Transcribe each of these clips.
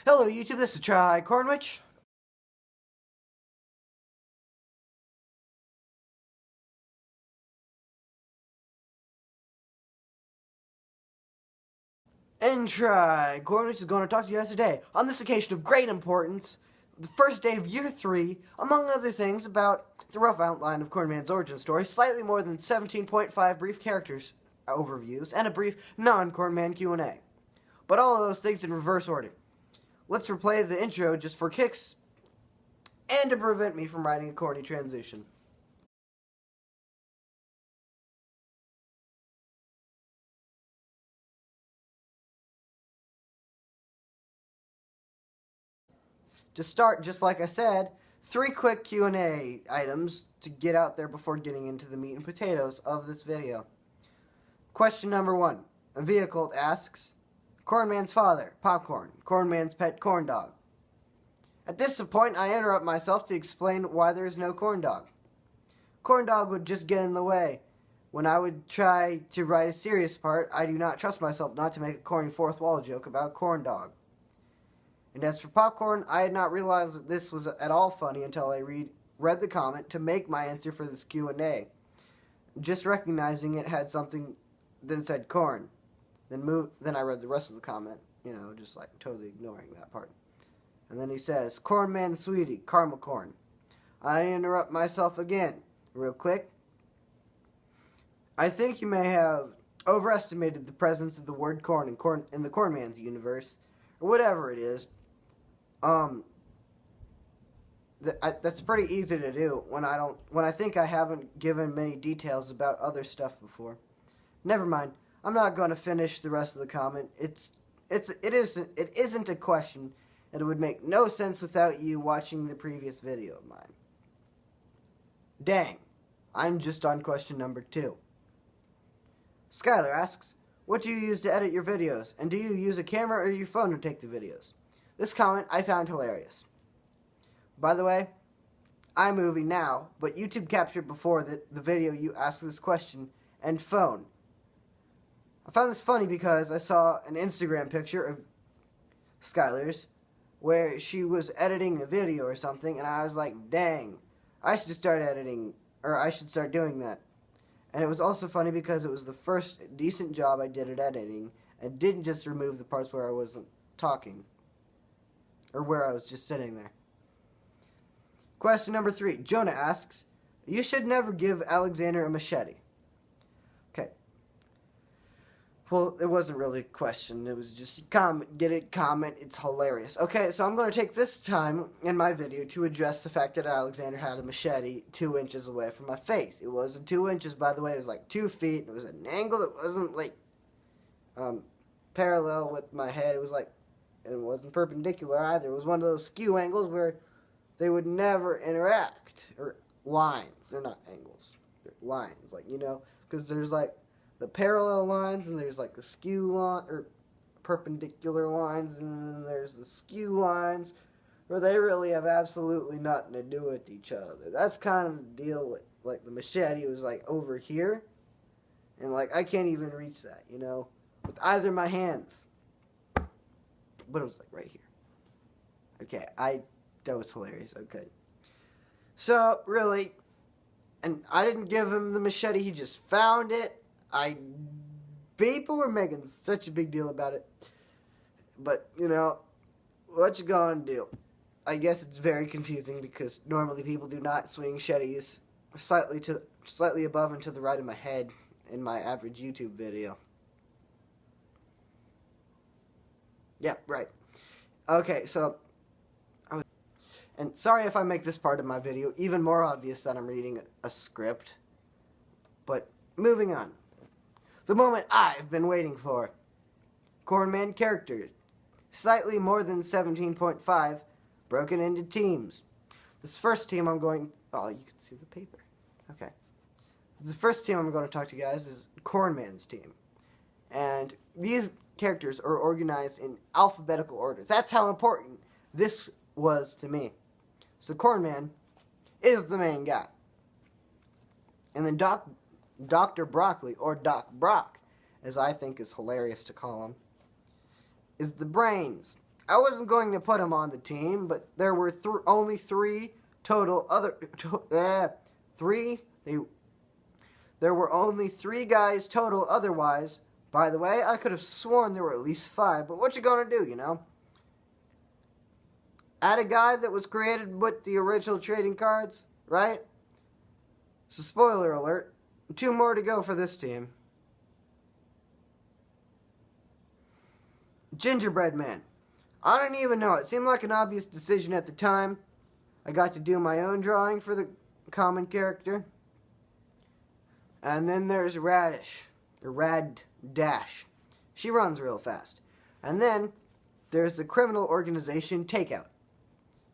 Hello YouTube, this is Try Cornwich. And Try Cornwich is going to talk to you guys today, on this occasion of great importance, the first day of year 3, among other things, about the rough outline of CornMan's origin story, slightly more than 17.5 brief characters overviews, and a brief non-CornMan Q&A. But all of those things in reverse order. Let's replay the intro just for kicks, and to prevent me from writing a corny transition. To start, just like I said, 3 quick Q&A items to get out there before getting into the meat and potatoes of this video. Question number 1. A vehicle asks, CornMan's father, Popcorn, CornMan's pet corn dog. At this point, I interrupt myself to explain why there is no corn dog. Corn dog would just get in the way. When I would try to write a serious part, I do not trust myself not to make a corny fourth wall joke about corn dog. And as for Popcorn, I had not realized that this was at all funny until I read the comment to make my answer for this Q&A. Just recognizing it had something, then said corn. Then I read the rest of the comment, just like totally ignoring that part. And then he says, CornMan sweetie, caramel corn. I interrupt myself again, real quick. I think you may have overestimated the presence of the word corn in the CornMan's universe, or whatever it is. That's pretty easy to do when I think I haven't given many details about other stuff before. Never mind. I'm not going to finish the rest of the comment. It isn't a question, and it would make no sense without you watching the previous video of mine. Dang, I'm just on question number 2. Skylar asks, what do you use to edit your videos, and do you use a camera or your phone to take the videos? This comment I found hilarious. By the way, iMovie now, but YouTube captured before the video you asked this question, and phone. I found this funny because I saw an Instagram picture of Skylar's where she was editing a video or something, and I was like, dang, I should start editing, or I should start doing that. And it was also funny because it was the first decent job I did at editing, and didn't just remove the parts where I wasn't talking, or where I was just sitting there. Question number 3. Jonah asks, you should never give Alexander a machete. Okay. Well, it wasn't really a question. It was just comment, get it, comment, it's hilarious. Okay, so I'm going to take this time in my video to address the fact that Alexander had a machete 2 inches away from my face. It wasn't 2 inches, by the way. It was like 2 feet. It was an angle that wasn't like parallel with my head. It wasn't perpendicular either. It was one of those skew angles where they would never interact. Or lines. They're not angles. They're lines, because there's like the parallel lines, and there's like the skew line, or perpendicular lines, and then there's the skew lines, where they really have absolutely nothing to do with each other. That's kind of the deal with, like, the machete was like over here, and like I can't even reach that, with either of my hands. But it was like right here. Okay, that was hilarious. Okay. So, really, and I didn't give him the machete, he just found it. People were making such a big deal about it. But, what you gonna do? I guess it's very confusing because normally people do not swing machetes slightly above and to the right of my head in my average YouTube video. Yeah, right. Okay, so, and sorry if I make this part of my video even more obvious that I'm reading a script, but moving on. The moment I've been waiting for. CornMan characters. Slightly more than 17.5, broken into teams. This first team you can see the paper. Okay. The first team I'm going to talk to you guys is CornMan's team. And these characters are organized in alphabetical order. That's how important this was to me. So CornMan is the main guy. And then Dr. Broccoli, or Doc Brock, as I think is hilarious to call him, is the brains. I wasn't going to put him on the team, but there were only three total other three. There were only three guys total. Otherwise, by the way, I could have sworn there were at least five. But what you gonna do, you know? Add a guy that was created with the original trading cards, right? So spoiler alert, two more to go for this team. Gingerbread Man. I don't even know. It seemed like an obvious decision at the time. I got to do my own drawing for the common character. And then there's Radish, or Rad Dash. She runs real fast. And then there's the criminal organization Takeout.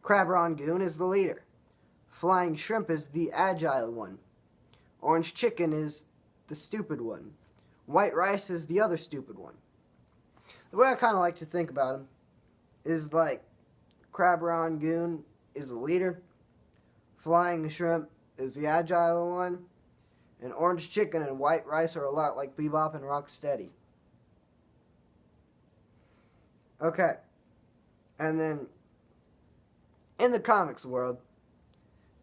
Crab Rangoon is the leader. Flying Shrimp is the agile one. Orange Chicken is the stupid one. White Rice is the other stupid one. The way I kind of like to think about him is like Crab Rangoon is the leader. Flying Shrimp is the agile one. And Orange Chicken and White Rice are a lot like Bebop and Rocksteady. Okay. And then in the comics world,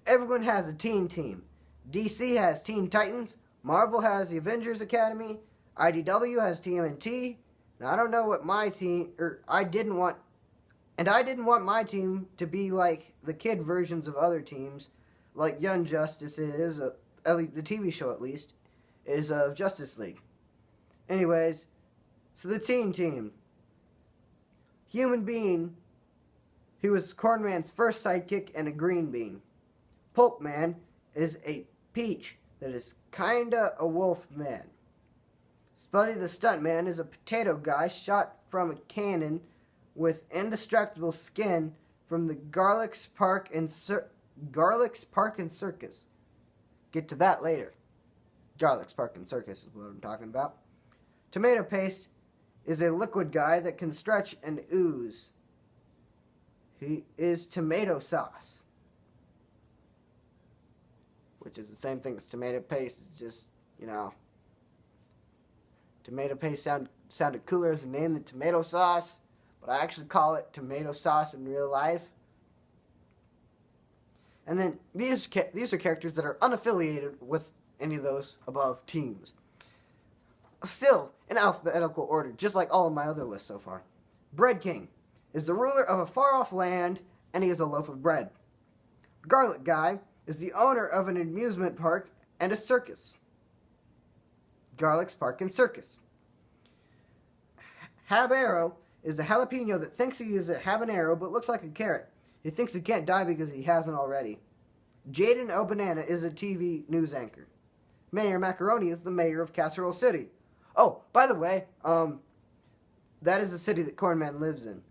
everyone has a teen team. DC has Teen Titans, Marvel has the Avengers Academy, IDW has TMNT. Now I don't know what my team, I didn't want my team to be like the kid versions of other teams, like Young Justice is, at least the TV show at least, is of Justice League. Anyways, so the teen team. Human Bean, he was CornMan's first sidekick and a green bean. Pulp Man is a peach that is kinda a wolf man. Spuddy the Stuntman is a potato guy shot from a cannon with indestructible skin from the Garlics Park and Circus. Get to that later. Garlics Park and Circus is what I'm talking about. Tomato Paste is a liquid guy that can stretch and ooze. He is tomato sauce, which is the same thing as tomato paste. It's just, you know, tomato paste sounded cooler as a name than tomato sauce, but I actually call it tomato sauce in real life. And then these are characters that are unaffiliated with any of those above teams. Still in alphabetical order, just like all of my other lists so far. Bread King is the ruler of a far-off land, and he is a loaf of bread. Garlic Guy is the owner of an amusement park and a circus. Garlic's Park and Circus. Habanero is a jalapeno that thinks he is a habanero but looks like a carrot. He thinks he can't die because he hasn't already. Jaden O'Banana is a TV news anchor. Mayor Macaroni is the mayor of Casserole City. Oh, by the way, that is the city that CornMan lives in.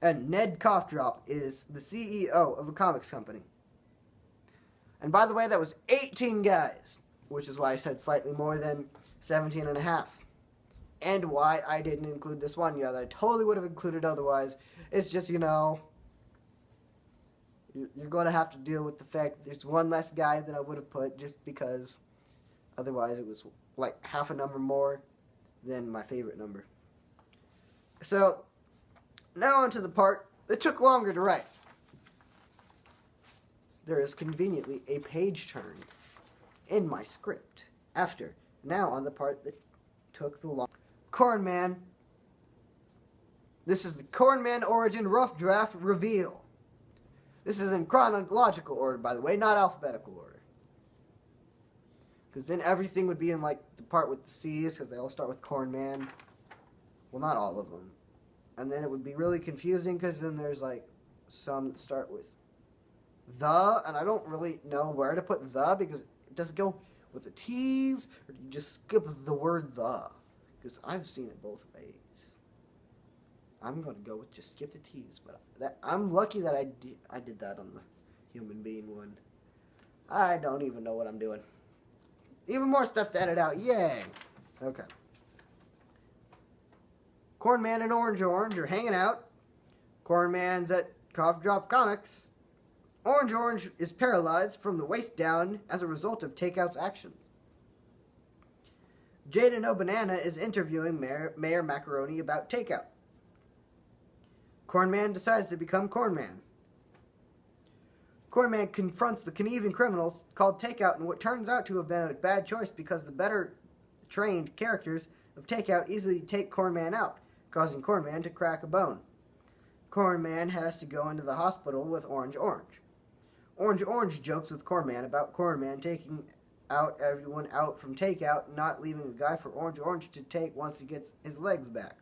And Ned Cough Drop is the CEO of a comics company. And by the way, that was 18 guys, which is why I said slightly more than 17 and a half. And why I didn't include this one that I totally would have included otherwise. It's just, you know, you're going to have to deal with the fact that there's one less guy that I would have put just because otherwise it was like half a number more than my favorite number. So, now on to the part that took longer to write. There is conveniently a page turn in my script. Now on the part that took the long. CornMan. This is the CornMan Origin Rough Draft Reveal. This is in chronological order, by the way, not alphabetical order. Because then everything would be in like the part with the C's, because they all start with CornMan. Well, not all of them. And then it would be really confusing because then there's like some that start with the, and I don't really know where to put the because it doesn't go with the T's, or you just skip the word the, because I've seen it both ways. I'm going to go with just skip the T's, but I'm lucky that I did that on the Human Being one. I don't even know what I'm doing. Even more stuff to edit out, yay! Okay. CornMan and Orange are hanging out. CornMan's at Cough Drop Comics. Orange is paralyzed from the waist down as a result of Takeout's actions. Jaden O'Banana is interviewing Mayor Macaroni about Takeout. CornMan decides to become CornMan. CornMan confronts the conniving criminals called Takeout in what turns out to have been a bad choice because the better trained characters of Takeout easily take CornMan out, causing CornMan to crack a bone. CornMan has to go into the hospital with Orange. Orange jokes with CornMan about CornMan taking out everyone out from Takeout and not leaving a guy for Orange to take once he gets his legs back.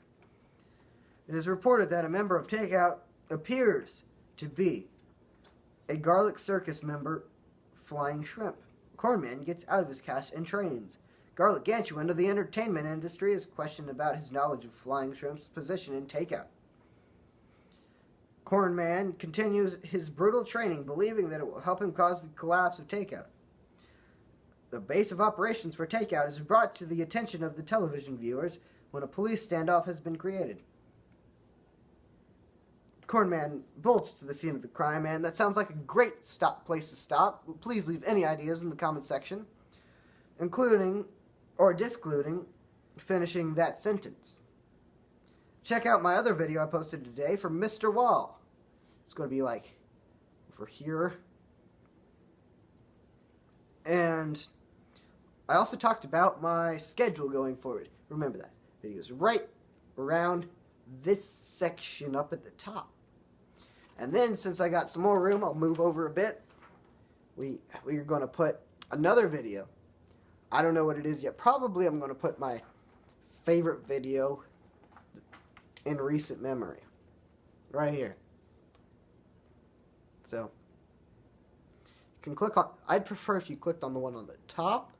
It is reported that a member of Takeout appears to be a Garlic Circus member, Flying Shrimp. CornMan gets out of his cast and trains. Garlic Gantuan of the entertainment industry is questioned about his knowledge of Flying Shrimp's position in Takeout. CornMan continues his brutal training, believing that it will help him cause the collapse of Takeout. The base of operations for Takeout is brought to the attention of the television viewers when a police standoff has been created. CornMan bolts to the scene of the crime, and that sounds like a great place to stop. Please leave any ideas in the comment section, including or discluding finishing that sentence. Check out my other video I posted today from Mr. Wall. It's going to be like over here. And I also talked about my schedule going forward. Remember that. Videos right around this section up at the top. And then, since I got some more room, I'll move over a bit. We are going to put another video. I don't know what it is yet. Probably I'm going to put my favorite video in recent memory. Right here. So, you can click on... I'd prefer if you clicked on the one on the top.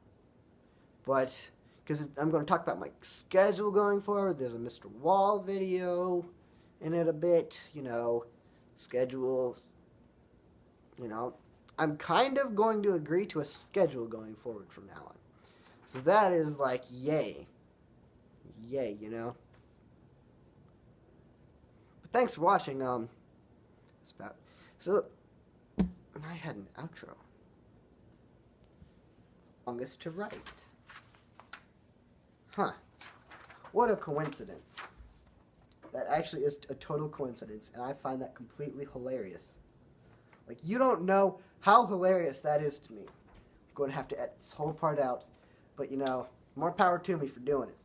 But, because I'm going to talk about my schedule going forward. There's a Mr. Wall video in it a bit, you know... schedules, you know, I'm kind of going to agree to a schedule going forward from now on. So that is like, yay. Yay, you know. But thanks for watching, it's about, so, I had an outro. Longest to write. Huh. What a coincidence. That actually is a total coincidence, and I find that completely hilarious. Like, you don't know how hilarious that is to me. I'm going to have to edit this whole part out, but, you know, more power to me for doing it.